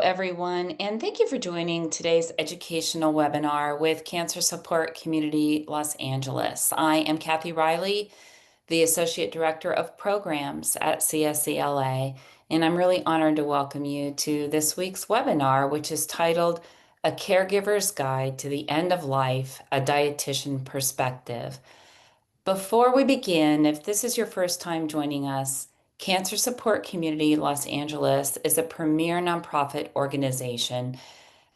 everyone, and thank you for joining today's educational webinar with Cancer Support Community Los Angeles. I am Kathy Riley, the Associate Director of Programs at CSCLA, and I'm really honored to welcome you to this week's webinar, which is titled A Caregiver's Guide to the End of Life, a Dietitian Perspective. Before we begin, if this is your first time joining us, Cancer Support Community Los Angeles is a premier nonprofit organization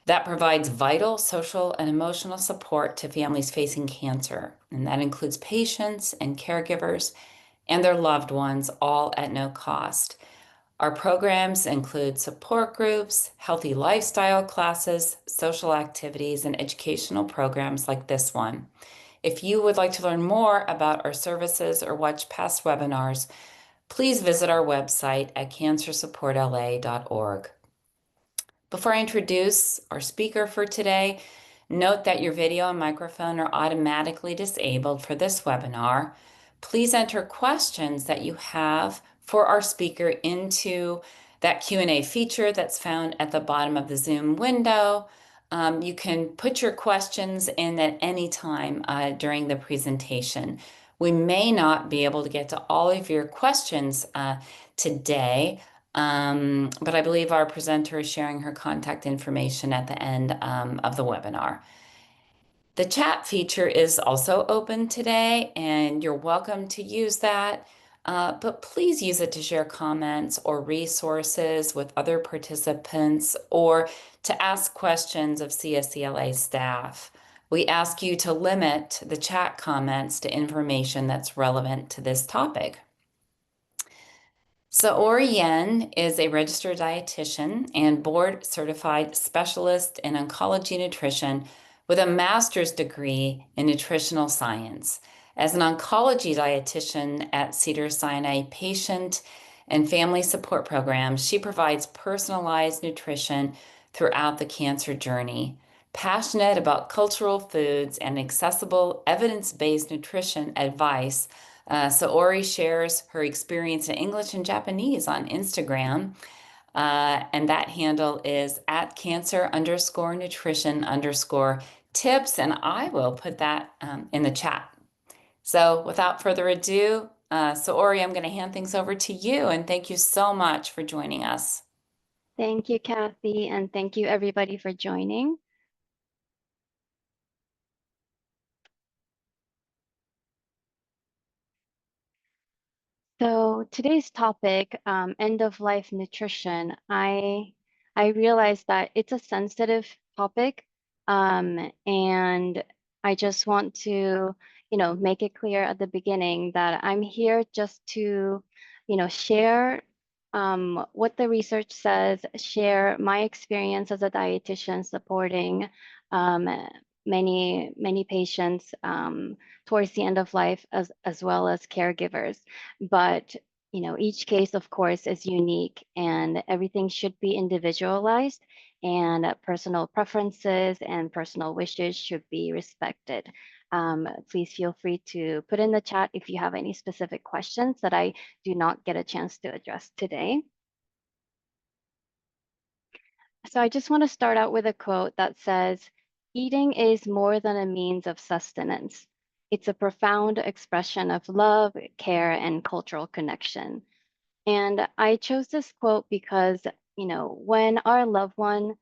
that provides vital social and emotional support to families facing cancer, and that includes patients and caregivers and their loved ones, all at no cost. Our programs include support groups, healthy lifestyle classes, social activities, and educational programs like this one. If you would like to learn more about our services or watch past webinars, please visit our website at cancersupportla.org. Before I introduce our speaker for today, note that your video and microphone are automatically disabled for this webinar. Please enter questions that you have for our speaker into that Q&A feature that's found at the bottom of the Zoom window. You can put your questions in at any time during the presentation. We may not be able to get to all of your questions today, but I believe our presenter is sharing her contact information at the end of the webinar. The chat feature is also open today, and you're welcome to use that. But please use it to share comments or resources with other participants or to ask questions of CSCLA staff. We ask you to limit the chat comments to information that's relevant to this topic. Saori Yen is a registered dietitian and board-certified specialist in oncology nutrition with a master's degree in nutritional science. As an oncology dietitian at Cedars-Sinai Patient and Family Support Program, she provides personalized nutrition throughout the cancer journey. Passionate about cultural foods and accessible evidence-based nutrition advice, Saori shares her experience in English and Japanese on Instagram, and that handle is at cancer_nutrition_tips, and I will put that in the chat. So without further ado, Saori, I'm going to hand things over to you, and thank you so much for joining us. Thank you, Kathy, and thank you everybody for joining. So today's topic, end-of-life nutrition, I realize that it's a sensitive topic, and I just want to, make it clear at the beginning that I'm here just to, share what the research says, share my experience as a dietitian supporting many patients towards the end of life as well as caregivers. But each case, of course, is unique and everything should be individualized, and personal preferences and personal wishes should be respected. Please feel free to put in the chat if you have any specific questions that I do not get a chance to address today. So I just want to start out with a quote that says, "Eating is more than a means of sustenance. It's a profound expression of love, care, and cultural connection." And I chose this quote because, when our loved one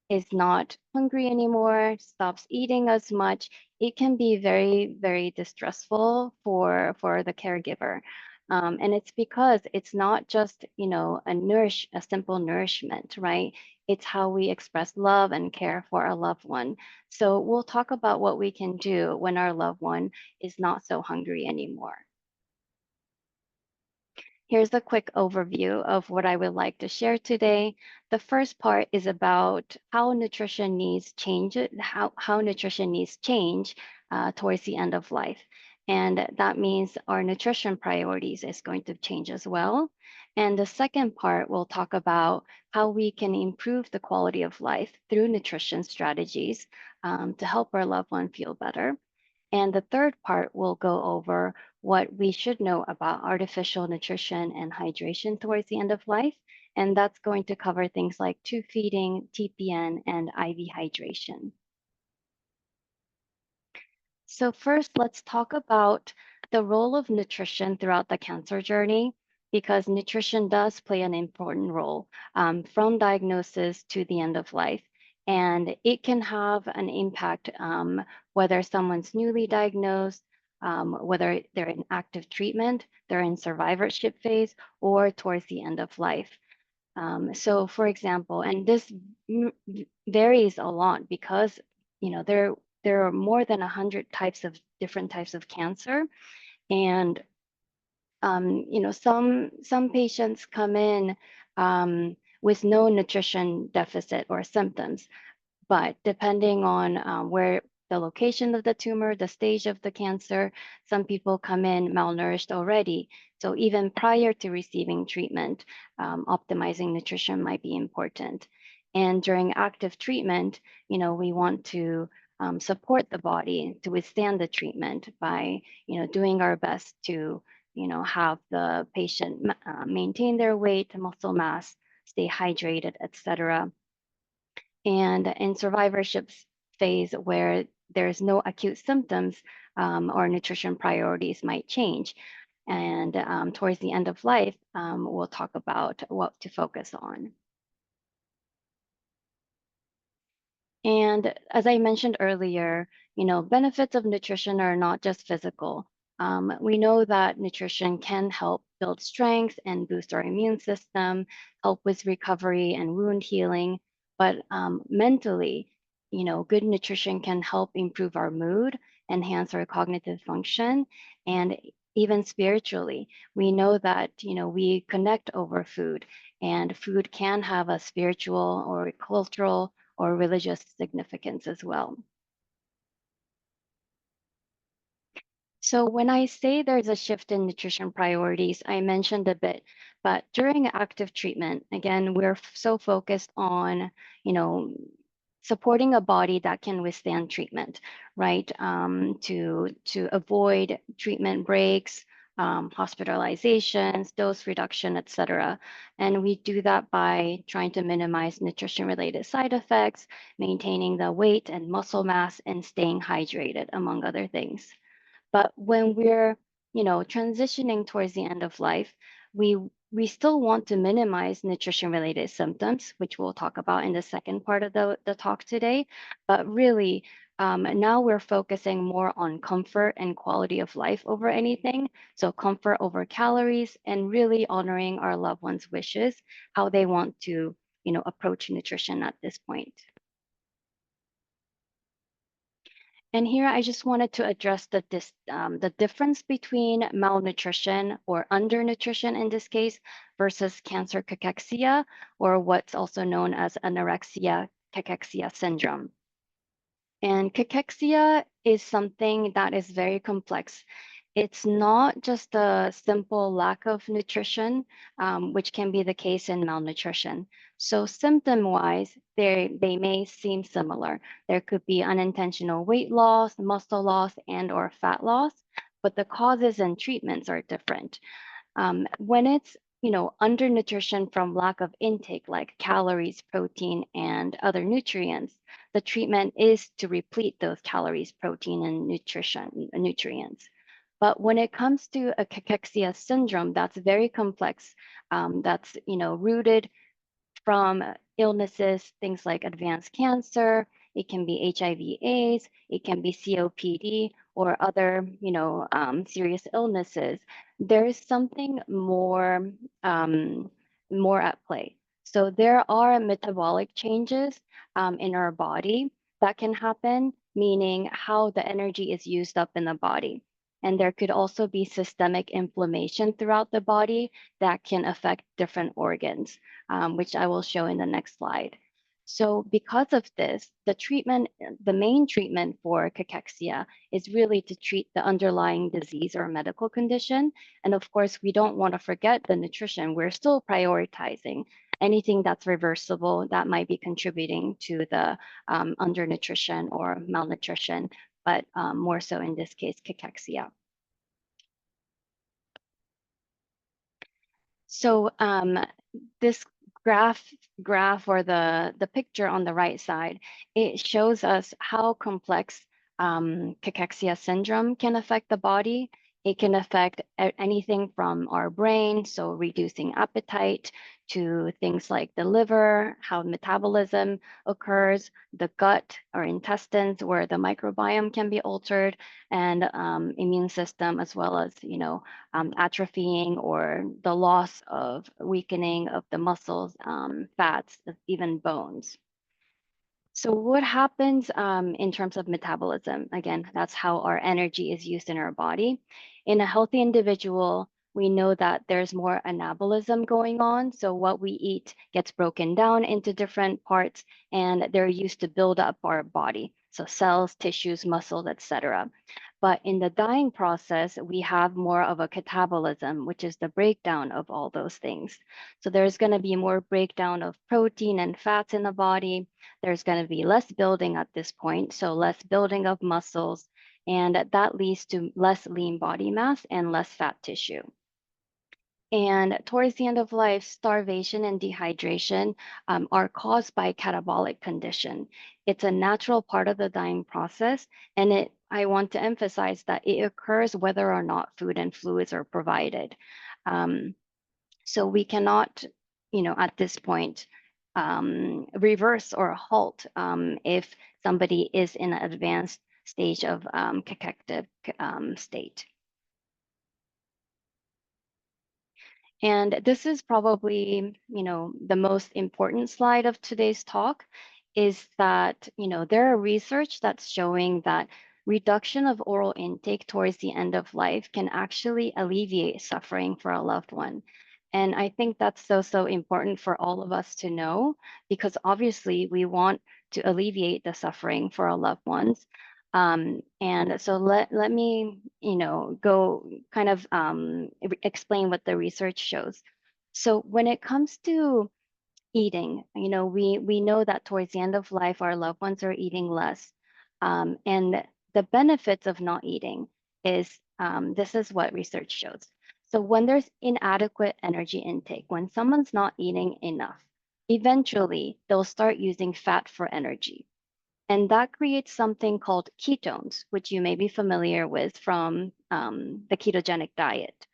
is not hungry anymore, stops eating as much, it can be very, very distressful for the caregiver. And it's because it's not just, a simple nourishment, right? It's how we express love and care for our loved one. So we'll talk about what we can do when our loved one is not so hungry anymore. Here's a quick overview of what I would like to share today. The first part is about how nutrition needs change, how nutrition needs change towards the end of life. And that means our nutrition priorities is going to change as well. And the second part, we'll talk about how we can improve the quality of life through nutrition strategies to help our loved one feel better. And the third part will go over what we should know about artificial nutrition and hydration towards the end of life. And that's going to cover things like tube feeding, TPN, and IV hydration. So first, let's talk about the role of nutrition throughout the cancer journey, because nutrition does play an important role from diagnosis to the end of life. And it can have an impact whether someone's newly diagnosed, whether they're in active treatment, they're in survivorship phase, or towards the end of life. So for example, and this varies a lot because, there are more than 100 types of different types of cancer. And, some patients come in with no nutrition deficit or symptoms, but depending on where the location of the tumor, the stage of the cancer, some people come in malnourished already. So even prior to receiving treatment, optimizing nutrition might be important. And during active treatment, we want to support the body to withstand the treatment by, doing our best to, have the patient maintain their weight, muscle mass, stay hydrated, etc. And in survivorship phase, where there's no acute symptoms, or nutrition priorities might change. And towards the end of life, we'll talk about what to focus on. And as I mentioned earlier, benefits of nutrition are not just physical. We know that nutrition can help build strength and boost our immune system, help with recovery and wound healing. But mentally, good nutrition can help improve our mood, enhance our cognitive function, and even spiritually. We know that, we connect over food, and food can have a spiritual or cultural or religious significance as well. So when I say there's a shift in nutrition priorities, I mentioned a bit, but during active treatment, again, we're so focused on, you know, supporting a body that can withstand treatment, right? To avoid treatment breaks, hospitalizations, dose reduction, etc. And we do that by trying to minimize nutrition-related side effects, maintaining the weight and muscle mass, and staying hydrated, among other things. But when we're, transitioning towards the end of life, we we still want to minimize nutrition related symptoms, which we'll talk about in the second part of the talk today. But really, now we're focusing more on comfort and quality of life over anything. So comfort over calories, and really honoring our loved ones' wishes, how they want to, approach nutrition at this point. And here I just wanted to address the difference between malnutrition or undernutrition in this case versus cancer cachexia, or what's also known as anorexia cachexia syndrome. And cachexia is something that is very complex. It's not just a simple lack of nutrition, which can be the case in malnutrition. So symptom-wise, they may seem similar. There could be unintentional weight loss, muscle loss, and or fat loss, but the causes and treatments are different. When it's undernutrition from lack of intake, like calories, protein, and other nutrients, the treatment is to replete those calories, protein, and nutrients. But when it comes to a cachexia syndrome, that's very complex. That's rooted from illnesses, things like advanced cancer, it can be HIV/AIDS, it can be COPD or other, serious illnesses. There is something more at play. So there are metabolic changes in our body that can happen, meaning how the energy is used up in the body. And there could also be systemic inflammation throughout the body that can affect different organs, which I will show in the next slide. So because of this, the main treatment for cachexia is really to treat the underlying disease or medical condition. And of course, we don't want to forget the nutrition. We're still prioritizing anything that's reversible that might be contributing to the undernutrition or malnutrition, but more so in this case, cachexia. So this graph or the picture on the right side, it shows us how complex cachexia syndrome can affect the body. It can affect anything from our brain, so reducing appetite, to things like the liver, how metabolism occurs, the gut or intestines, where the microbiome can be altered, and immune system, as well as, atrophying or the loss of weakening of the muscles, fats, even bones. So what happens in terms of metabolism? Again, that's how our energy is used in our body. In a healthy individual, we know that there's more anabolism going on. So what we eat gets broken down into different parts, and they're used to build up our body. So cells, tissues, muscles, etc. But in the dying process, we have more of a catabolism, which is the breakdown of all those things. So there's going to be more breakdown of protein and fats in the body. There's going to be less building at this point, so less building of muscles, and that leads to less lean body mass and less fat tissue. And towards the end of life, starvation and dehydration are caused by catabolic condition. It's a natural part of the dying process, and I want to emphasize that it occurs whether or not food and fluids are provided. So we cannot, at this point, reverse or halt if somebody is in an advanced stage of cachectic state. And this is probably, the most important slide of today's talk, is that, there are research that's showing that reduction of oral intake towards the end of life can actually alleviate suffering for a loved one. And I think that's so important for all of us to know, because obviously we want to alleviate the suffering for our loved ones. And so let me, go kind of explain what the research shows. So when it comes to eating, we know that towards the end of life, our loved ones are eating less. And the benefits of not eating is, this is what research shows. So when there's inadequate energy intake, when someone's not eating enough, eventually they'll start using fat for energy. And that creates something called ketones, which you may be familiar with from the ketogenic diet,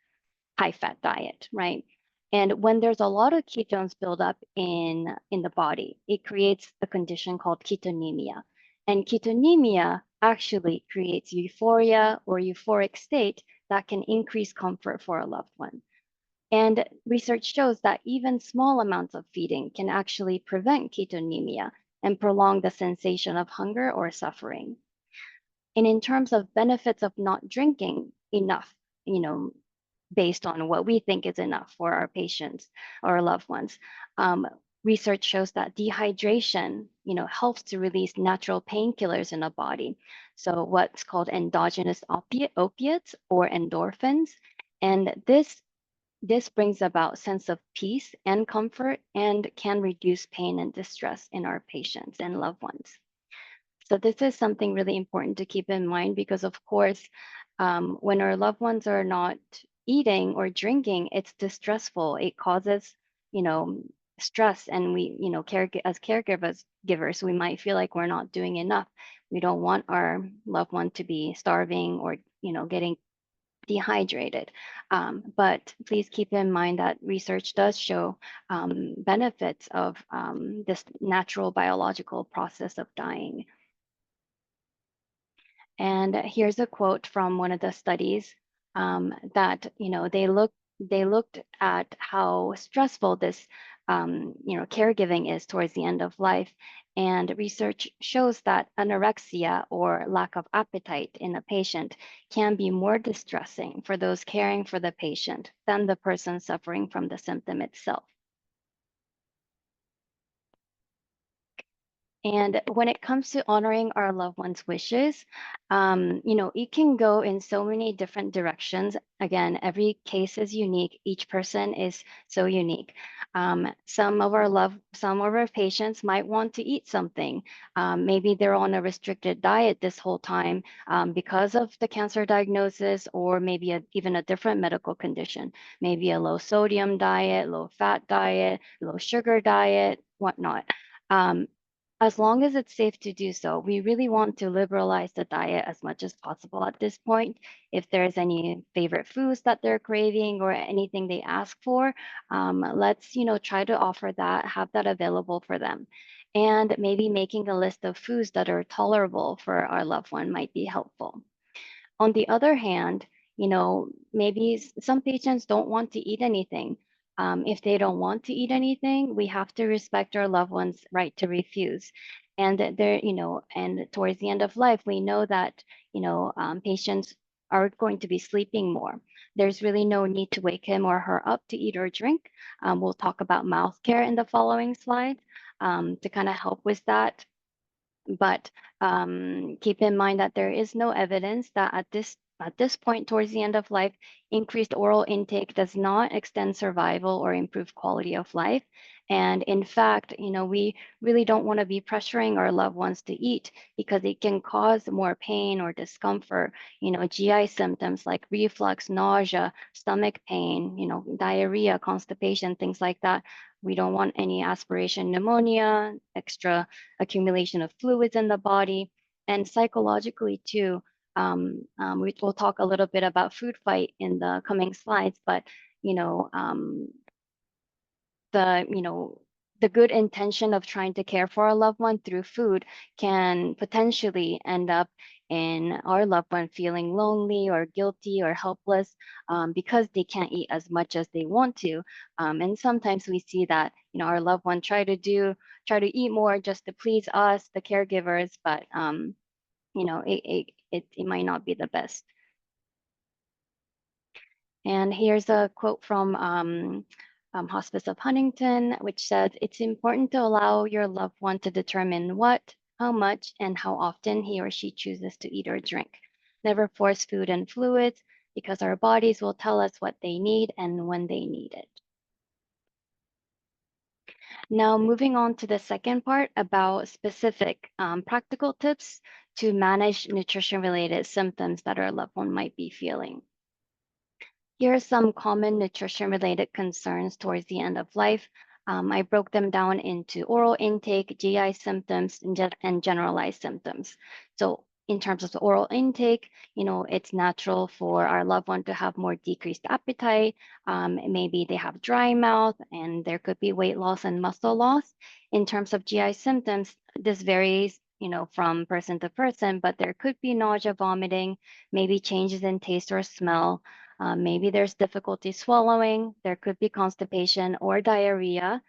high fat diet, right? And when there's a lot of ketones build up in the body, it creates a condition called ketonemia. And ketonemia actually creates euphoria or euphoric state that can increase comfort for a loved one. And research shows that even small amounts of feeding can actually prevent ketonemia and prolong the sensation of hunger or suffering. And in terms of benefits of not drinking enough, you know, based on what we think is enough for our patients or our loved ones, research shows that dehydration, helps to release natural painkillers in the body. So what's called endogenous opiates or endorphins. And this brings about sense of peace and comfort and can reduce pain and distress in our patients and loved ones. So this is something really important to keep in mind, because of course, when our loved ones are not eating or drinking, it's distressful. It causes, stress, and we, as caregivers, we might feel like we're not doing enough. We don't want our loved one to be starving or, getting dehydrated. But please keep in mind that research does show benefits of this natural biological process of dying. And here's a quote from one of the studies that they looked at how stressful this caregiving is towards the end of life. And research shows that anorexia or lack of appetite in a patient can be more distressing for those caring for the patient than the person suffering from the symptom itself. And when it comes to honoring our loved ones' wishes, it can go in so many different directions. Again, every case is unique. Each person is so unique. Some of our patients might want to eat something. Maybe they're on a restricted diet this whole time because of the cancer diagnosis, or maybe even a different medical condition. Maybe a low sodium diet, low fat diet, low sugar diet, whatnot. Um, as long as it's safe to do so, we really want to liberalize the diet as much as possible at this point. If there's any favorite foods that they're craving or anything they ask for, let's try to offer that, have that available for them. And maybe making a list of foods that are tolerable for our loved one might be helpful. On the other hand, maybe some patients don't want to eat anything. If they don't want to eat anything, we have to respect our loved ones' right to refuse. And and towards the end of life, we know that, patients are going to be sleeping more. There's really no need to wake him or her up to eat or drink. We'll talk about mouth care in the following slide to kind of help with that. But keep in mind that there is no evidence that at this point towards the end of life, increased oral intake does not extend survival or improve quality of life. And in fact, we really don't want to be pressuring our loved ones to eat because it can cause more pain or discomfort. GI symptoms like reflux, nausea, stomach pain, diarrhea, constipation, things like that. We don't want any aspiration pneumonia, extra accumulation of fluids in the body, and psychologically too. We will talk a little bit about food fight in the coming slides, but you know, um, the you know the good intention of trying to care for a loved one through food can potentially end up in our loved one feeling lonely or guilty or helpless because they can't eat as much as they want to. And sometimes we see that our loved one try to eat more just to please us, the caregivers, but it might not be the best. And here's a quote from Hospice of Huntington, which says, "It's important to allow your loved one to determine what, how much, and how often he or she chooses to eat or drink. Never force food and fluids because our bodies will tell us what they need and when they need it." Now, moving on to the second part about specific practical tips to manage nutrition-related symptoms that our loved one might be feeling. Here are some common nutrition-related concerns towards the end of life. I broke them down into oral intake, GI symptoms, and generalized symptoms. So in terms of the oral intake, it's natural for our loved one to have more decreased appetite. Maybe they have dry mouth, and there could be weight loss and muscle loss. In terms of GI symptoms, this varies, from person to person, but there could be nausea, vomiting, maybe changes in taste or smell. Maybe there's difficulty swallowing, there could be constipation or diarrhea,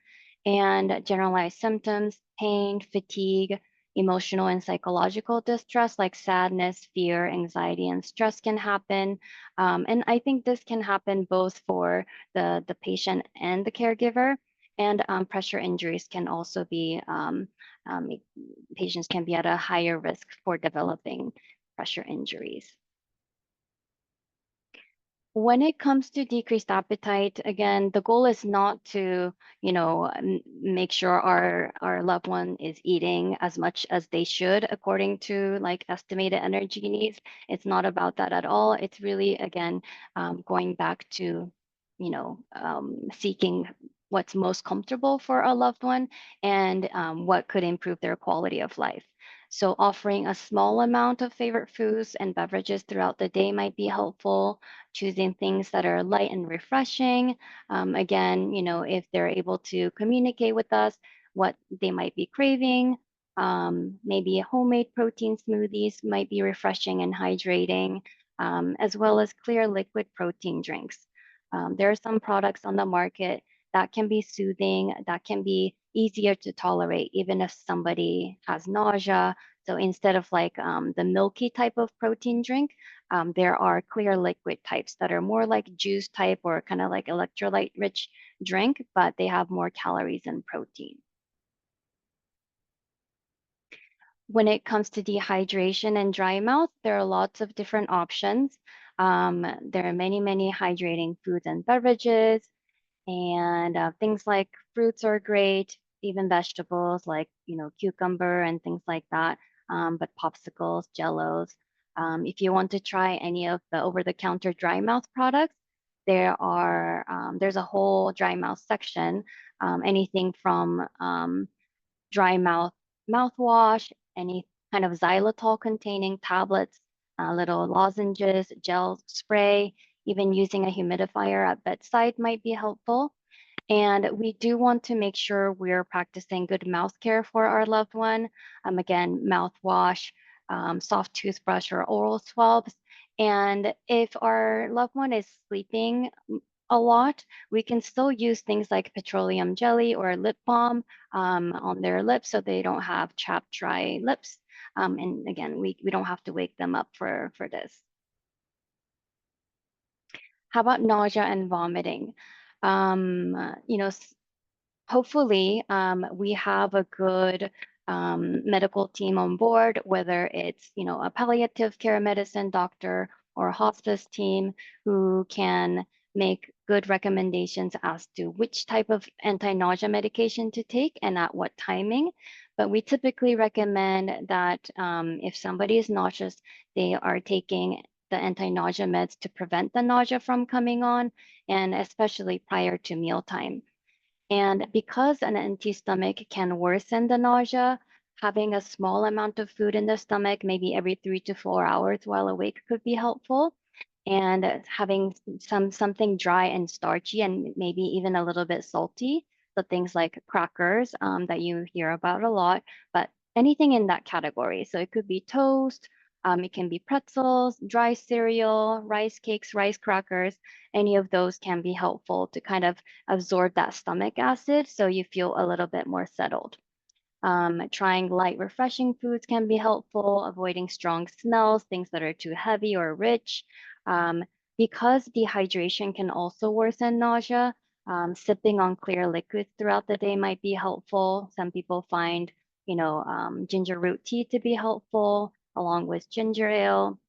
and generalized symptoms, pain, fatigue, emotional and psychological distress like sadness, fear, anxiety, and stress can happen. And I think this can happen both for the patient and the caregiver. And pressure injuries can also be, um, patients can be at a higher risk for developing pressure injuries. When it comes to decreased appetite, again, the goal is not to, make sure our loved one is eating as much as they should according to like estimated energy needs. It's not about that at all. It's really, again, going back to, seeking what's most comfortable for a loved one and what could improve their quality of life. So offering a small amount of favorite foods and beverages throughout the day might be helpful, choosing things that are light and refreshing. Again, if they're able to communicate with us what they might be craving, maybe homemade protein smoothies might be refreshing and hydrating, as well as clear liquid protein drinks. There are some products on the market that can be soothing, that can be easier to tolerate, even if somebody has nausea. So instead of like the milky type of protein drink, there are clear liquid types that are more like juice type or kind of like electrolyte rich drink, but they have more calories and protein. When it comes to dehydration and dry mouth, there are lots of different options. There are many, many hydrating foods and beverages, and things like fruits are great, even vegetables like, cucumber and things like that. But popsicles, jellos. If you want to try any of the over-the-counter dry mouth products, there's a whole dry mouth section. Anything from dry mouthwash, any kind of xylitol containing tablets, little lozenges, gel spray, even using a humidifier at bedside might be helpful. And we do want to make sure we're practicing good mouth care for our loved one. Again, mouthwash, soft toothbrush, or oral swabs. And if our loved one is sleeping a lot, we can still use things like petroleum jelly or lip balm on their lips so they don't have chapped, dry lips. And again, we don't have to wake them up for this. How about nausea and vomiting? You know, hopefully we have a good medical team on board, whether it's a palliative care medicine doctor or a hospice team who can make good recommendations as to which type of anti-nausea medication to take and at what timing. But we typically recommend that if somebody is nauseous, they are taking the anti-nausea meds to prevent the nausea from coming on, and especially prior to mealtime. And because an empty stomach can worsen the nausea, having a small amount of food in the stomach, maybe every 3 to 4 hours while awake, could be helpful. And having something dry and starchy and maybe even a little bit salty. So things like crackers that you hear about a lot, but anything in that category. So it could be toast, it can be pretzels, dry cereal, rice cakes, rice crackers. Any of those can be helpful to kind of absorb that stomach acid so you feel a little bit more settled. Trying light, refreshing foods can be helpful, avoiding strong smells, things that are too heavy or rich. Um, because dehydration can also worsen nausea, sipping on clear liquids throughout the day might be helpful. Some people find, ginger root tea to be helpful, along with ginger ale,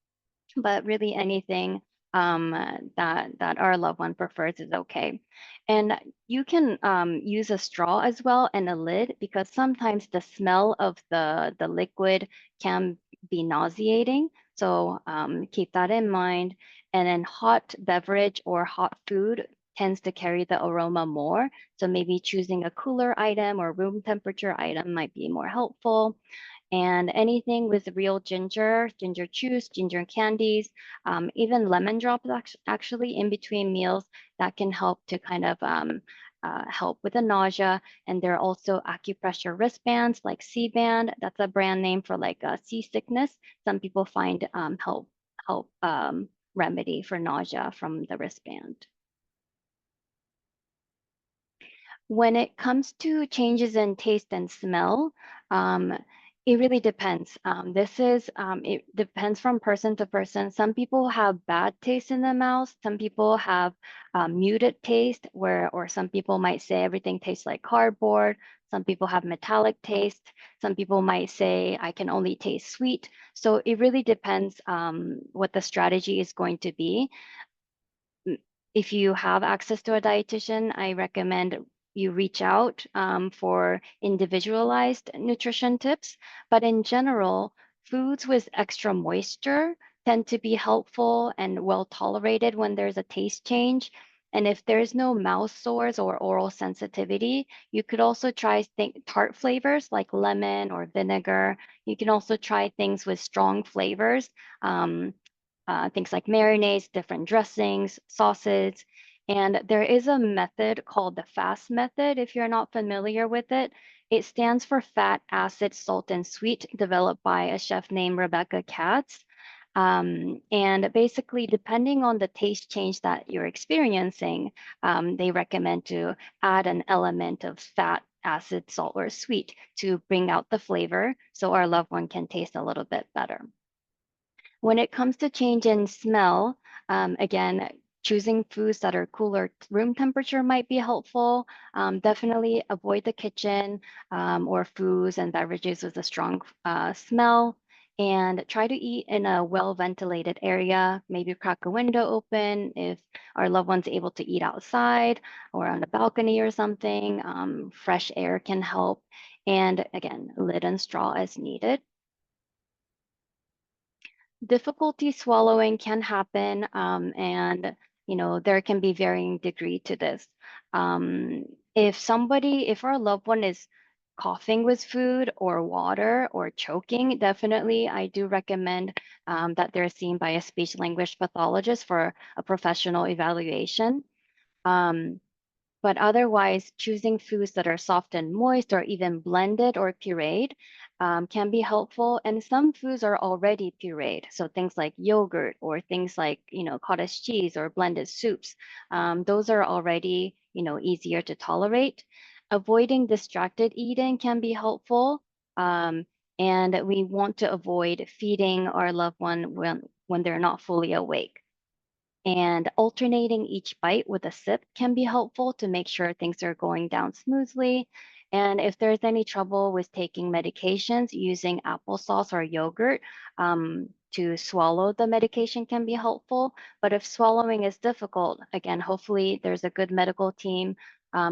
but really anything that our loved one prefers is okay. And you can use a straw as well and a lid, because sometimes the smell of the liquid can be nauseating. So keep that in mind. And then hot beverage or hot food tends to carry the aroma more. So maybe choosing a cooler item or room temperature item might be more helpful. And anything with real ginger, ginger juice, ginger candies, even lemon drops actually in between meals, that can help to kind of help with the nausea. And there are also acupressure wristbands like C-band. That's a brand name for like seasickness. Some people find help remedy for nausea from the wristband. When it comes to changes in taste and smell, um, it really depends. It depends from person to person. Some people have bad taste in their mouth. Some people have muted taste, or some people might say everything tastes like cardboard. Some people have metallic taste. Some people might say I can only taste sweet. So it really depends what the strategy is going to be. If you have access to a dietitian, I recommend you reach out for individualized nutrition tips. But in general, foods with extra moisture tend to be helpful and well tolerated when there's a taste change. And if there's no mouth sores or oral sensitivity, you could also try tart flavors like lemon or vinegar. You can also try things with strong flavors. Things like marinades, different dressings, sauces. And there is a method called the FAST method, if you're not familiar with it. It stands for fat, acid, salt, and sweet, developed by a chef named Rebecca Katz. And basically, depending on the taste change that you're experiencing, they recommend to add an element of fat, acid, salt, or sweet to bring out the flavor so our loved one can taste a little bit better. When it comes to change in smell, again, Choosing foods that are cooler room temperature might be helpful. Definitely avoid the kitchen or foods and beverages with a strong smell. And try to eat in a well ventilated area. Maybe crack a window open if our loved one's able to eat outside or on a balcony or something. Fresh air can help. And again, lid and straw as needed. Difficulty swallowing can happen, and there can be varying degree to this. If our loved one is coughing with food or water or choking, definitely I do recommend that they're seen by a speech language pathologist for a professional evaluation. Um, but otherwise, choosing foods that are soft and moist or even blended or pureed can be helpful. And some foods are already pureed. So things like yogurt or things like, cottage cheese or blended soups, those are already, easier to tolerate. Avoiding distracted eating can be helpful. Um, and we want to avoid feeding our loved one when they're not fully awake. And alternating each bite with a sip can be helpful to make sure things are going down smoothly. And if there's any trouble with taking medications, using applesauce or yogurt to swallow the medication can be helpful. But if swallowing is difficult, again, hopefully there's a good medical team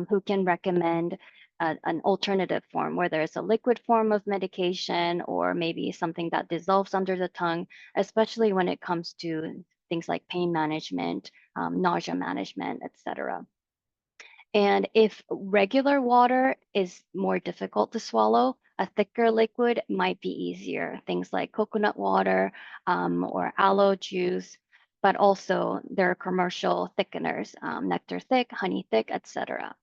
who can recommend an alternative form, whether it's a liquid form of medication or maybe something that dissolves under the tongue, especially when it comes to things like pain management, nausea management, etc. And if regular water is more difficult to swallow, a thicker liquid might be easier. Things like coconut water or aloe juice, but also there are commercial thickeners, nectar thick, honey thick, etc.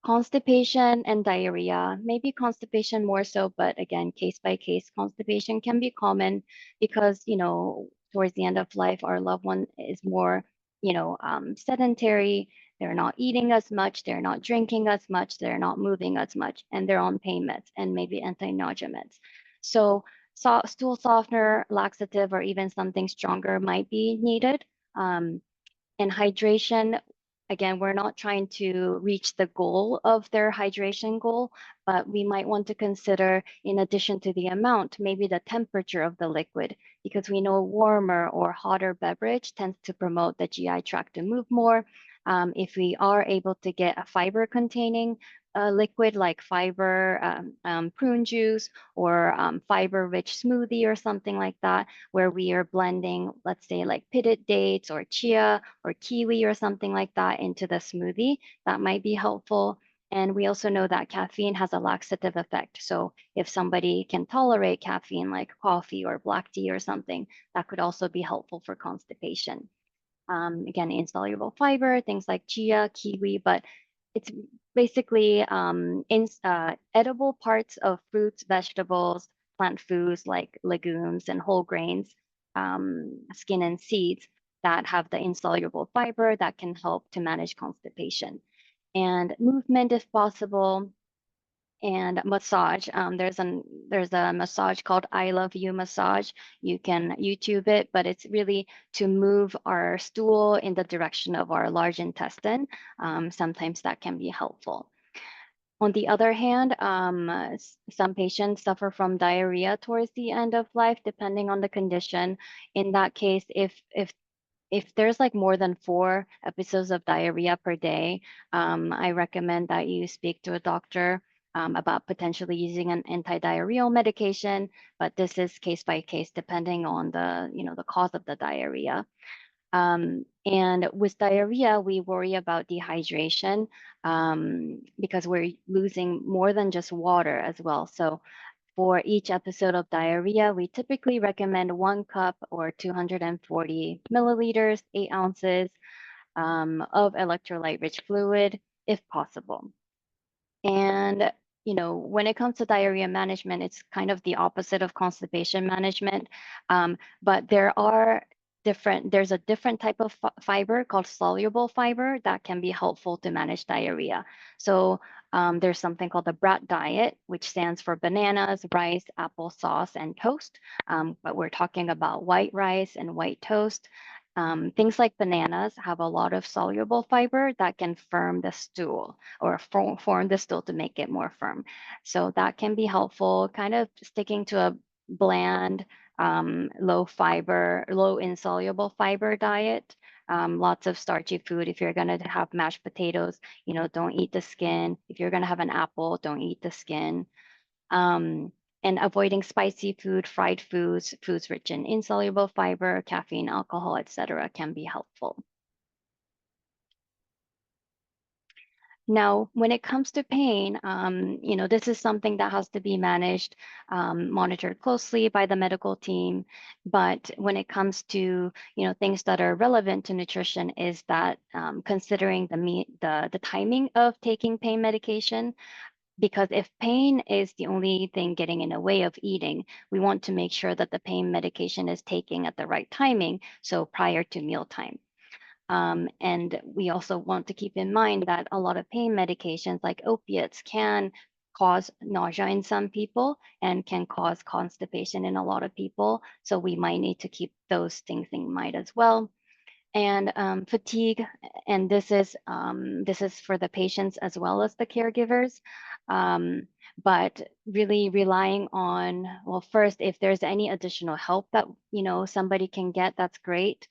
Constipation and diarrhea, maybe constipation more so, but again, case by case, constipation can be common because, towards the end of life, our loved one is more, sedentary. They're not eating as much, they're not drinking as much, they're not moving as much, and they're on pain meds and maybe anti-nausea meds. So, stool softener, laxative, or even something stronger might be needed. And hydration, again, we're not trying to reach the goal of their hydration goal, but we might want to consider, in addition to the amount, maybe the temperature of the liquid, because we know warmer or hotter beverage tends to promote the GI tract to move more. If we are able to get a fiber containing liquid like fiber prune juice or fiber rich smoothie or something like that, where we are blending, let's say, like pitted dates or chia or kiwi or something like that into the smoothie, that might be helpful. And we also know that caffeine has a laxative effect. So if somebody can tolerate caffeine, like coffee or black tea or something, that could also be helpful for constipation. Again, insoluble fiber, things like chia, kiwi, but it's basically edible parts of fruits, vegetables, plant foods like legumes and whole grains, skin and seeds that have the insoluble fiber that can help to manage constipation. And movement, if possible, and massage. There's a massage called I Love You massage. You can YouTube it, but it's really to move our stool in the direction of our large intestine. Sometimes that can be helpful. On the other hand, some patients suffer from diarrhea towards the end of life, depending on the condition. In that case, if there's like more than 4 episodes of diarrhea per day, I recommend that you speak to a doctor about potentially using an antidiarrheal medication. But this is case by case, depending on the cause of the diarrhea. And with diarrhea, we worry about dehydration because we're losing more than just water as well. So for each episode of diarrhea, we typically recommend 1 cup or 240 milliliters, 8 ounces of electrolyte-rich fluid, if possible. And when it comes to diarrhea management, it's kind of the opposite of constipation management. But there's a different type of fiber called soluble fiber that can be helpful to manage diarrhea. So There's something called the BRAT diet, which stands for bananas, rice, applesauce, and toast. But we're talking about white rice and white toast. Things like bananas have a lot of soluble fiber that can firm the stool or form the stool to make it more firm. So that can be helpful, kind of sticking to a bland, low fiber, low insoluble fiber diet. Lots of starchy food. If you're going to have mashed potatoes, don't eat the skin. If you're going to have an apple, don't eat the skin. Um, and avoiding spicy food, fried foods, foods rich in insoluble fiber, caffeine, alcohol, etc., can be helpful. Now, when it comes to pain, this is something that has to be managed, monitored closely by the medical team. But when it comes to, things that are relevant to nutrition, is that considering the timing of taking pain medication, because if pain is the only thing getting in the way of eating, we want to make sure that the pain medication is taken at the right timing, so prior to mealtime. And we also want to keep in mind that a lot of pain medications like opiates can cause nausea in some people and can cause constipation in a lot of people. So we might need to keep those things in mind as well. And fatigue, and this is for the patients as well as the caregivers. Um, but really relying on, well, first, if there's any additional help that somebody can get, that's great.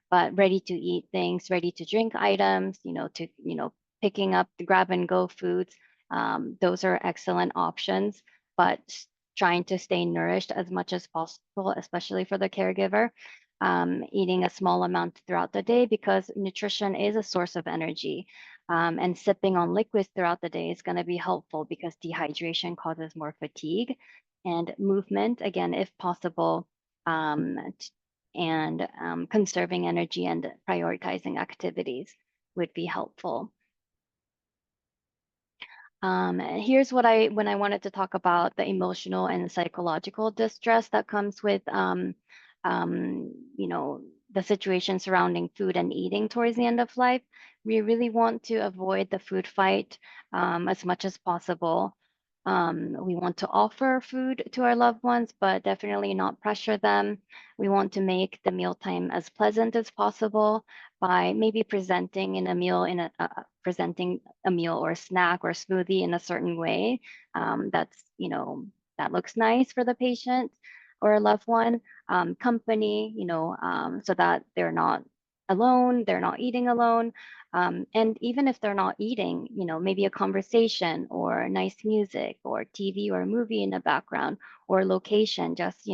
But ready to eat things, ready to drink items, picking up the grab and go foods, those are excellent options. But trying to stay nourished as much as possible, especially for the caregiver, eating a small amount throughout the day, because nutrition is a source of energy. And sipping on liquids throughout the day is going to be helpful because dehydration causes more fatigue. And movement, again, if possible, and conserving energy and prioritizing activities would be helpful. Here's when I wanted to talk about the emotional and psychological distress that comes with, um, you know, the situation surrounding food and eating towards the end of life. We really want to avoid the food fight as much as possible. We want to offer food to our loved ones, but definitely not pressure them. We want to make the mealtime as pleasant as possible by maybe presenting a meal or snack or smoothie in a certain way, that looks nice for the patient or a loved one. Company, so that they're not alone, they're not eating alone. And even if they're not eating, maybe a conversation or nice music or TV or movie in the background or location, just,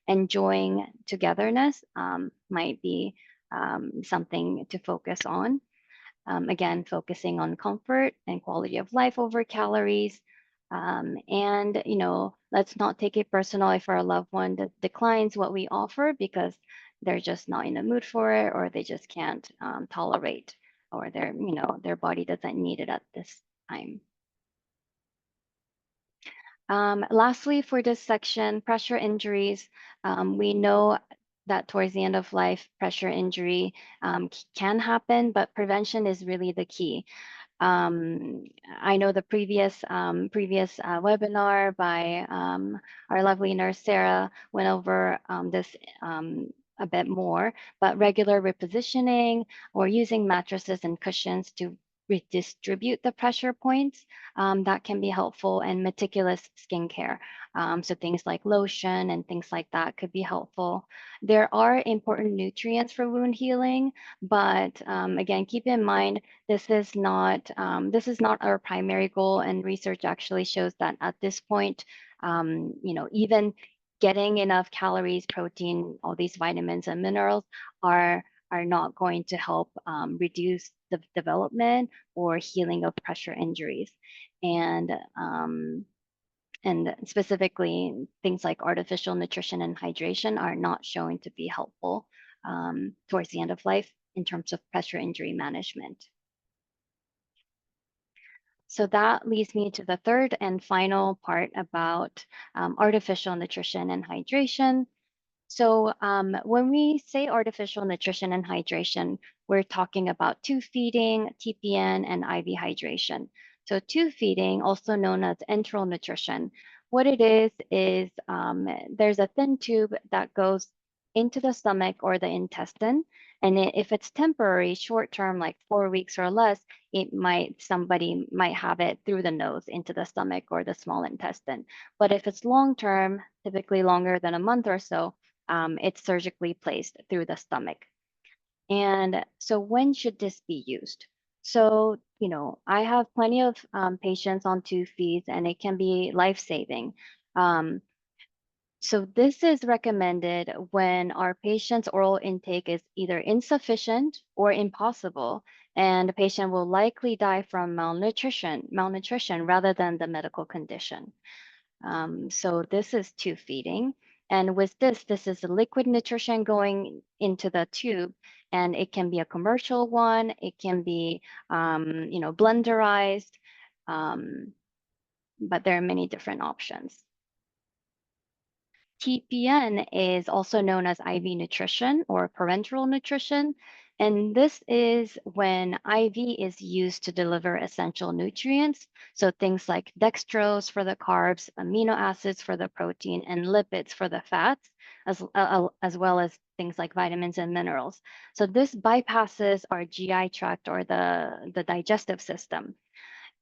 enjoying togetherness might be something to focus on. Again, focusing on comfort and quality of life over calories. And, let's not take it personal if our loved one declines what we offer because they're just not in the mood for it, or they just can't tolerate, or their body doesn't need it at this time. Lastly, for this section, pressure injuries, we know that towards the end of life, pressure injury can happen, but prevention is really the key. I know the previous webinar by our lovely nurse Sarah went over this a bit more, but regular repositioning or using mattresses and cushions to redistribute the pressure points, that can be helpful, and meticulous skincare. So things like lotion and things like that could be helpful. There are important nutrients for wound healing, but again, keep in mind this is not our primary goal, and research actually shows that at this point, even getting enough calories, protein, all these vitamins and minerals are not going to help reduce the development or healing of pressure injuries. And specifically, things like artificial nutrition and hydration are not showing to be helpful towards the end of life in terms of pressure injury management. So that leads me to the third and final part about artificial nutrition and hydration. So when we say artificial nutrition and hydration, we're talking about tube feeding, TPN, and IV hydration. So tube feeding, also known as enteral nutrition, what it is there's a thin tube that goes into the stomach or the intestine. And if it's temporary, short term, like 4 weeks or less, somebody might have it through the nose into the stomach or the small intestine. But if it's long term, typically longer than a month or so, it's surgically placed through the stomach. And so when should this be used? So, I have plenty of patients on tube feeds, and it can be life-saving. Um, so this is recommended when our patient's oral intake is either insufficient or impossible, and the patient will likely die from malnutrition rather than the medical condition. So this is tube feeding. And with this is the liquid nutrition going into the tube, and it can be a commercial one. It can be, blenderized, um, but there are many different options. TPN is also known as IV nutrition or parenteral nutrition. And this is when IV is used to deliver essential nutrients. So things like dextrose for the carbs, amino acids for the protein, and lipids for the fats, as well as things like vitamins and minerals. So this bypasses our GI tract or the digestive system.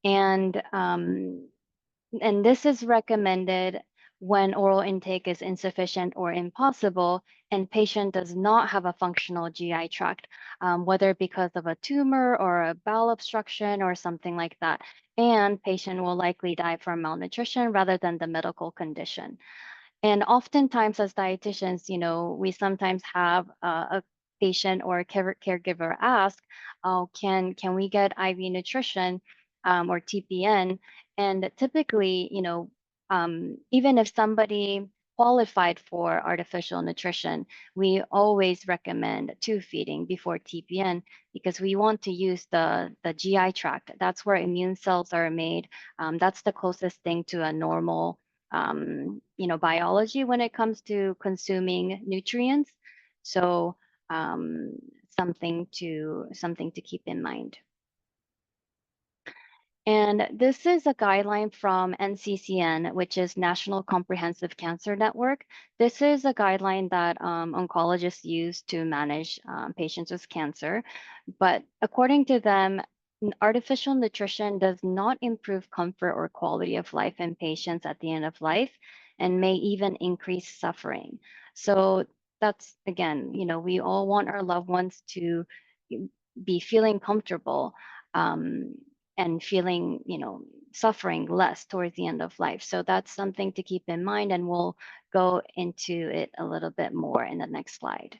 And and this is recommended when oral intake is insufficient or impossible and patient does not have a functional GI tract, whether because of a tumor or a bowel obstruction or something like that. And patient will likely die from malnutrition rather than the medical condition. And oftentimes, as dietitians, we sometimes have a patient or a caregiver ask, "Oh, can we get IV nutrition or TPN?" And typically, even if somebody qualified for artificial nutrition, we always recommend tube feeding before TPN because we want to use the GI tract. That's where immune cells are made. That's the closest thing to a normal biology when it comes to consuming nutrients. So um, something to keep in mind. And this is a guideline from NCCN, which is National Comprehensive Cancer Network. This is a guideline that oncologists use to manage patients with cancer. But according to them, artificial nutrition does not improve comfort or quality of life in patients at the end of life and may even increase suffering. So that's, again, we all want our loved ones to be feeling comfortable. Um, and feeling, suffering less towards the end of life. So that's something to keep in mind, and we'll go into it a little bit more in the next slide.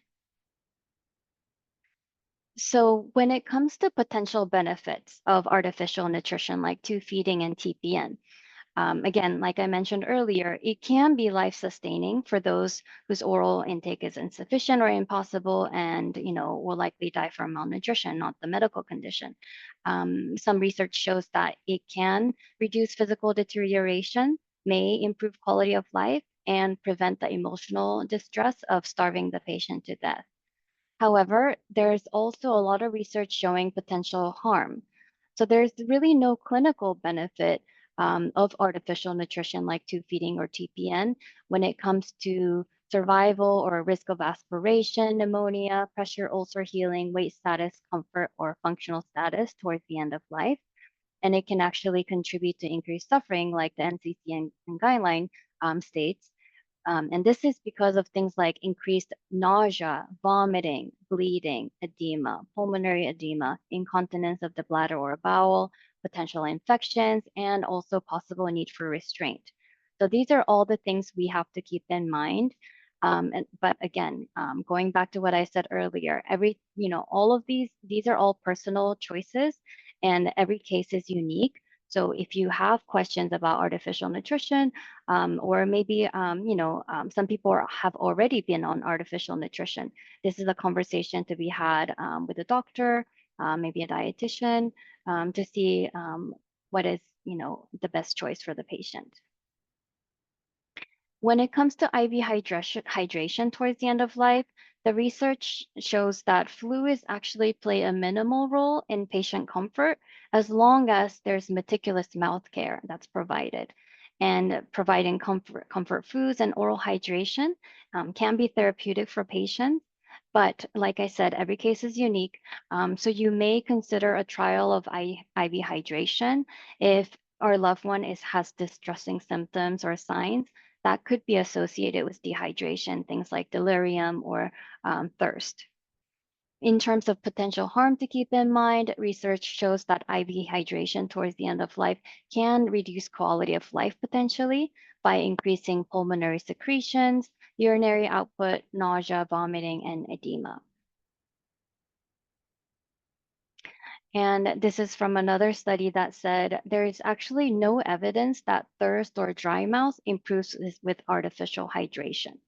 So when it comes to potential benefits of artificial nutrition like tube feeding and TPN, again, like I mentioned earlier, it can be life-sustaining for those whose oral intake is insufficient or impossible and, will likely die from malnutrition, not the medical condition. Some research shows that it can reduce physical deterioration, may improve quality of life, and prevent the emotional distress of starving the patient to death. However, there's also a lot of research showing potential harm. So there's really no clinical benefit of artificial nutrition like tube feeding or TPN when it comes to survival or risk of aspiration, pneumonia, pressure ulcer healing, weight status, comfort, or functional status towards the end of life. And it can actually contribute to increased suffering, like the NCCN guideline states. And this is because of things like increased nausea, vomiting, bleeding, edema, pulmonary edema, incontinence of the bladder or bowel, potential infections, and also possible need for restraint. So these are all the things we have to keep in mind. But again, going back to what I said earlier, all of these are all personal choices, and every case is unique. So if you have questions about artificial nutrition, or maybe some people have already been on artificial nutrition. This is a conversation to be had with a doctor, maybe a dietitian, to see what is the best choice for the patient. When it comes to IV hydration towards the end of life, the research shows that fluids actually play a minimal role in patient comfort as long as there's meticulous mouth care that's provided. And providing comfort foods and oral hydration can be therapeutic for patients. But like I said, every case is unique. So you may consider a trial of IV hydration if our loved one has distressing symptoms or signs that could be associated with dehydration, things like delirium or thirst. In terms of potential harm to keep in mind, research shows that IV hydration towards the end of life can reduce quality of life potentially by increasing pulmonary secretions, urinary output, nausea, vomiting, and edema. And this is from another study that said there is actually no evidence that thirst or dry mouth improves with artificial hydration.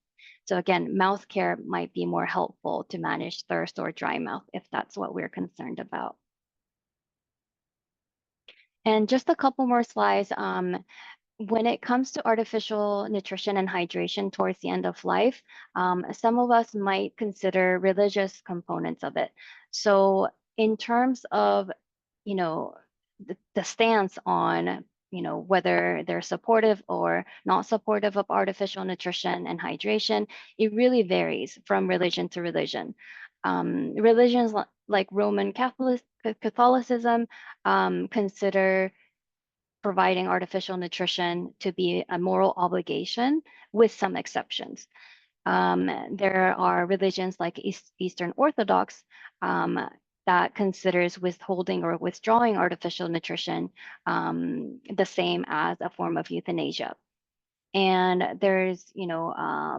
So again, mouth care might be more helpful to manage thirst or dry mouth if that's what we're concerned about. And just a couple more slides. When it comes to artificial nutrition and hydration towards the end of life, some of us might consider religious components of it. So in terms of, you know, the stance on, whether they're supportive or not supportive of artificial nutrition and hydration, it really varies from religion to religion. Religions like Roman Catholicism consider providing artificial nutrition to be a moral obligation with some exceptions. There are religions like Eastern Orthodox that considers withholding or withdrawing artificial nutrition the same as a form of euthanasia. And there's,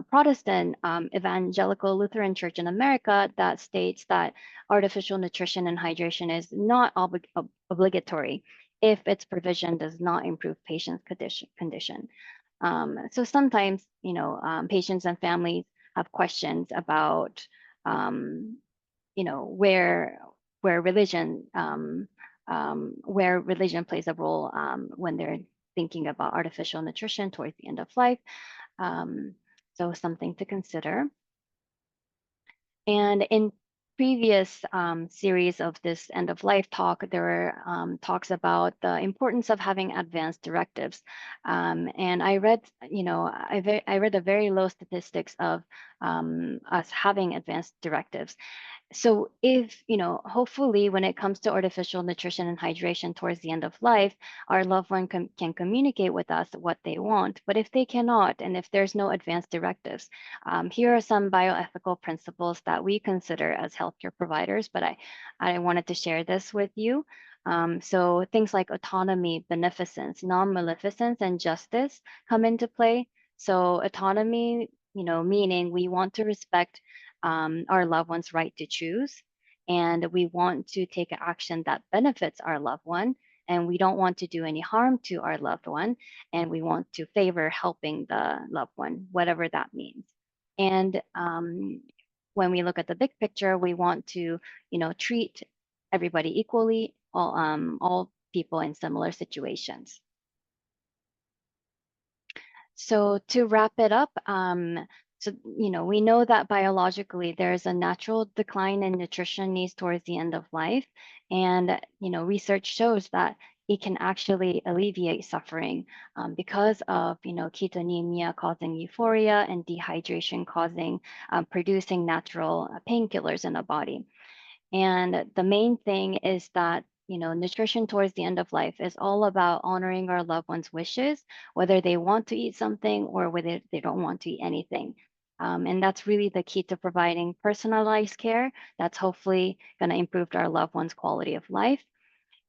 Protestant Evangelical Lutheran Church in America that states that artificial nutrition and hydration is not obligatory if its provision does not improve patient's condition. So sometimes, patients and families have questions about, um, you know, where religion where religion plays a role when they're thinking about artificial nutrition towards the end of life. Um, so something to consider. And in previous series of this end of life talk, there were talks about the importance of having advanced directives. And I read, I read a very low statistics of us having advanced directives. So if, hopefully when it comes to artificial nutrition and hydration towards the end of life, our loved one can communicate with us what they want. But if they cannot, and if there's no advanced directives, here are some bioethical principles that we consider as healthcare providers, but I wanted to share this with you. So things like autonomy, beneficence, non-maleficence, and justice come into play. So autonomy, meaning we want to respect our loved one's right to choose. And we want to take action that benefits our loved one. And we don't want to do any harm to our loved one. And we want to favor helping the loved one, whatever that means. And when we look at the big picture, we want to, treat everybody equally, all people in similar situations. So to wrap it up, we know that biologically there's a natural decline in nutrition needs towards the end of life. And, research shows that it can actually alleviate suffering because of, ketonemia causing euphoria and dehydration causing producing natural painkillers in the body. And the main thing is that, nutrition towards the end of life is all about honoring our loved ones' wishes, whether they want to eat something or whether they don't want to eat anything. And that's really the key to providing personalized care that's hopefully going to improve our loved ones' quality of life.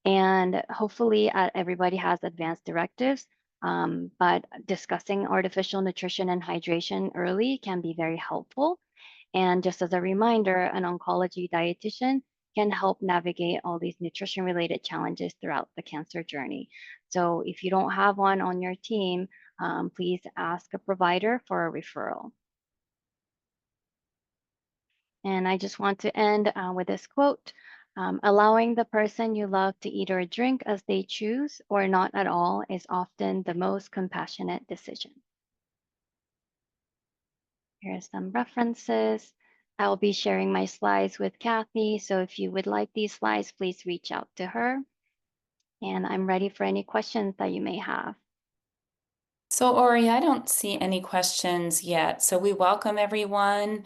And hopefully, everybody has advanced directives. But discussing artificial nutrition and hydration early can be very helpful. And just as a reminder, an oncology dietitian can help navigate all these nutrition related challenges throughout the cancer journey. So if you don't have one on your team, please ask a provider for a referral. And I just want to end with this quote. Allowing the person you love to eat or drink as they choose or not at all is often the most compassionate decision. Here's some references. I'll be sharing my slides with Kathy, so if you would like these slides, please reach out to her. And I'm ready for any questions that you may have. So, Ori, I don't see any questions yet. So we welcome everyone.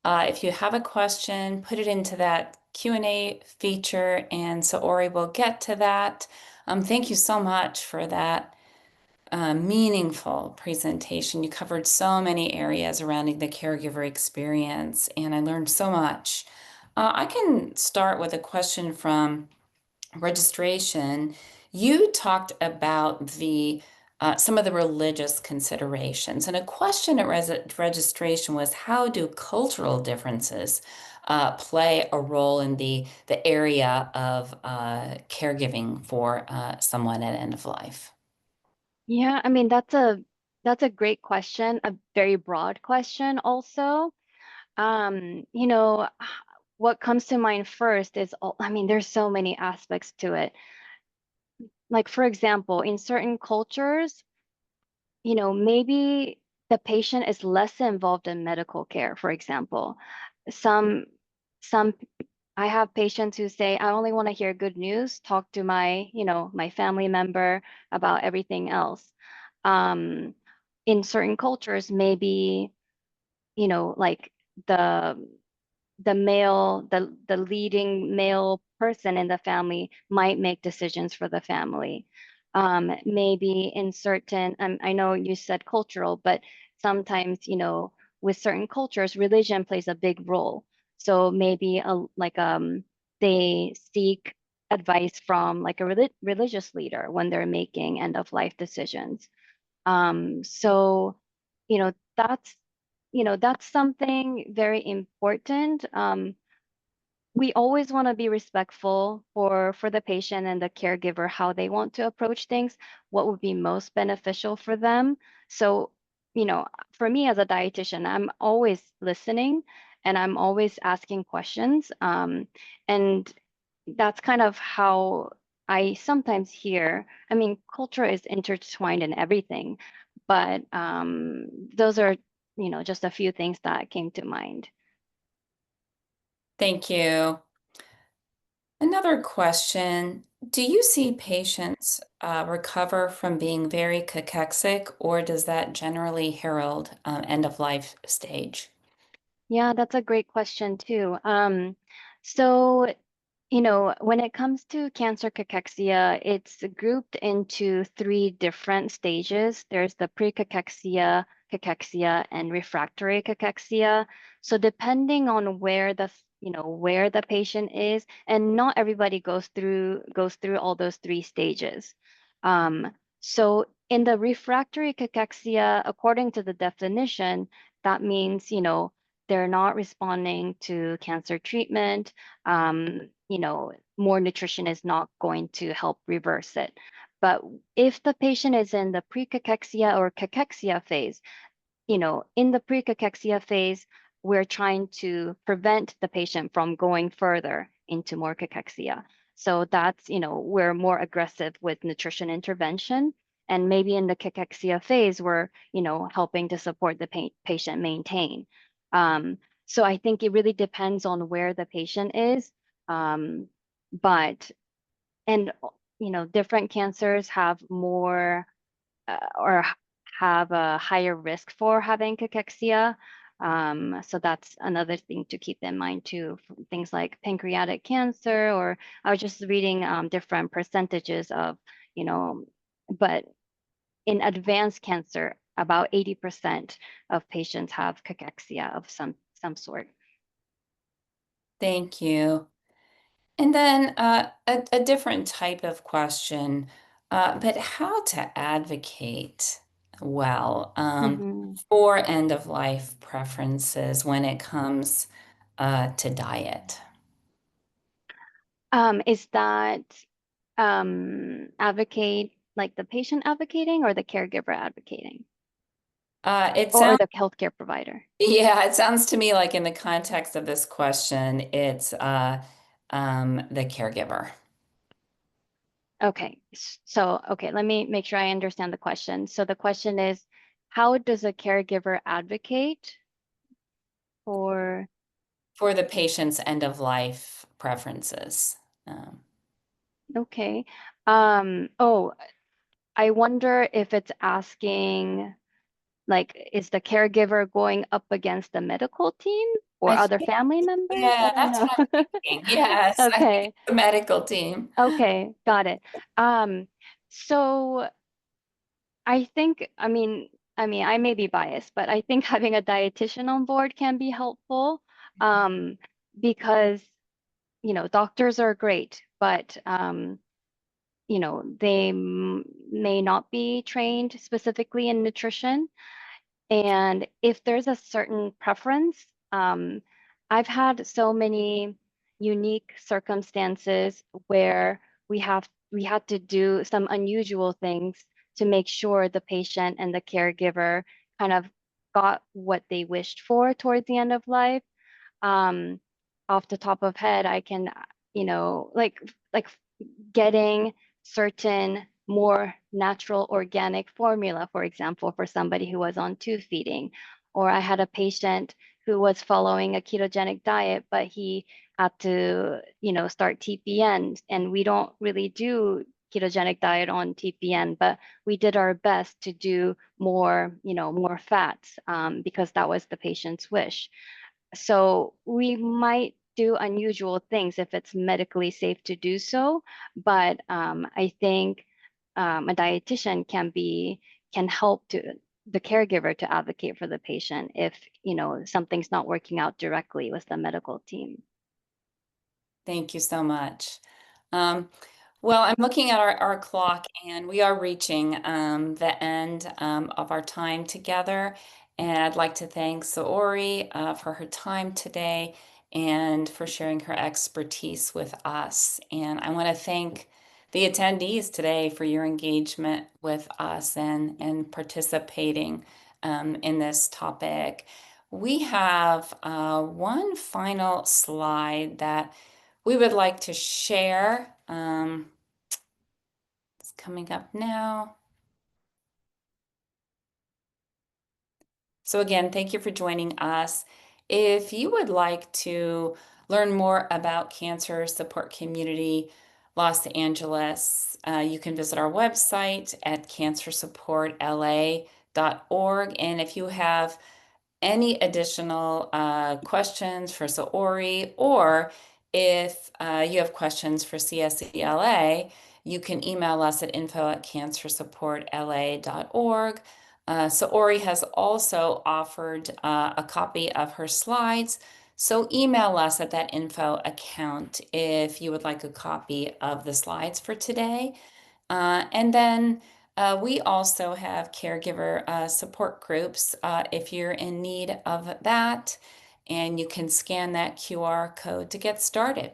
If you have a question, put it into that Q&A feature, and so Ori will get to that. Thank you so much for that meaningful presentation. You covered so many areas surrounding the caregiver experience, and I learned so much. I can start with a question from registration. You talked about the some of the religious considerations, and a question at registration was, how do cultural differences play a role in the area of caregiving for someone at end of life? Yeah, I mean that's a great question, a very broad question also. You know, what comes to mind first is I mean, there's so many aspects to it. Like for example, in certain cultures, maybe the patient is less involved in medical care, for example. Some some I have patients who say, I only want to hear good news, talk to my family member about everything else. Um, in certain cultures, maybe, like the the leading male person in the family might make decisions for the family. Maybe in certain, I know you said cultural, but sometimes, with certain cultures, religion plays a big role. So maybe they seek advice from like a religious leader when they're making end of life decisions. So, you know, that's, that's something very important. We always want to be respectful for the patient and the caregiver, how they want to approach things, what would be most beneficial for them. So, for me as a dietitian, I'm always listening and I'm always asking questions. And that's kind of how I sometimes hear. I mean, culture is intertwined in everything, but those are, just a few things that came to mind. Thank you. Another question. Do you see patients recover from being very cachexic, or does that generally herald end of life stage? Yeah, that's a great question too. So, when it comes to cancer cachexia, it's grouped into three different stages. There's the pre-cachexia, cachexia, and refractory cachexia. So depending on where the patient is, and not everybody goes through all those three stages. So in the refractory cachexia, according to the definition, that means, they're not responding to cancer treatment. More nutrition is not going to help reverse it. But if the patient is in the pre-cachexia or cachexia phase, in the pre-cachexia phase, we're trying to prevent the patient from going further into more cachexia. So that's, we're more aggressive with nutrition intervention. And maybe in the cachexia phase, we're, helping to support the patient maintain. So I think it really depends on where the patient is. Um, but, and, different cancers have more or have a higher risk for having cachexia. So that's another thing to keep in mind too. Things like pancreatic cancer, or I was just reading different percentages of, you know, but in advanced cancer, about 80% of patients have cachexia of some sort. Thank you. And then a different type of question, but how to advocate well Mhm. for end of life preferences when it comes to diet. Is that advocate like the patient advocating or the caregiver advocating It or sounds, the healthcare provider? yeah, it sounds to me like in the context of this question, it's the caregiver. Okay, so okay, let me make sure I understand the question. So the question is, how does a caregiver advocate? for for the patient's end of life preferences. Um, okay. Oh, I wonder if it's asking, like, is the caregiver going up against the medical team or I other think, family members? I yeah, don't that's know. what I'm thinking. Yes, I think Okay. it's the medical team. Okay, got it. Um, so I mean, I may be biased, but I think having a dietitian on board can be helpful, because, doctors are great, but, they may not be trained specifically in nutrition. And if there's a certain preference, I've had so many unique circumstances where we had to do some unusual things to make sure the patient and the caregiver kind of got what they wished for towards the end of life. Um, Off the top of head, I can, like getting certain more natural organic formula, for example, for somebody who was on tube feeding. Or I had a patient who was following a ketogenic diet, but he had to, start TPN. And we don't really do ketogenic diet on TPN, but we did our best to do more, more fats, because that was the patient's wish. So we might do unusual things if it's medically safe to do so, but I think a dietitian can help to the caregiver to advocate for the patient if something's not working out directly with the medical team. Thank you so much. Um, well, I'm looking at our clock and we are reaching the end of our time together. And I'd like to thank Saori for her time today and for sharing her expertise with us. And I want to thank the attendees today for your engagement with us and participating in this topic. We have one final slide that we would like to share. It's coming up now. So again, thank you for joining us. If you would like to learn more about Cancer Support Community Los Angeles, you can visit our website at cancersupportla.org. And if you have any additional questions for Saori, or if you have questions for CSCLA, you can email us at info@cancersupportla.org. Saori has also offered a copy of her slides, so email us at that info account if you would like a copy of the slides for today. And then we also have caregiver support groups if you're in need of that, and you can scan that QR code to get started.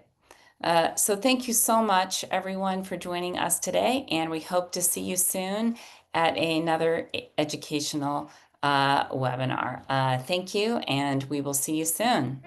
So thank you so much, everyone, for joining us today, and we hope to see you soon at another educational webinar. Thank you, and we will see you soon.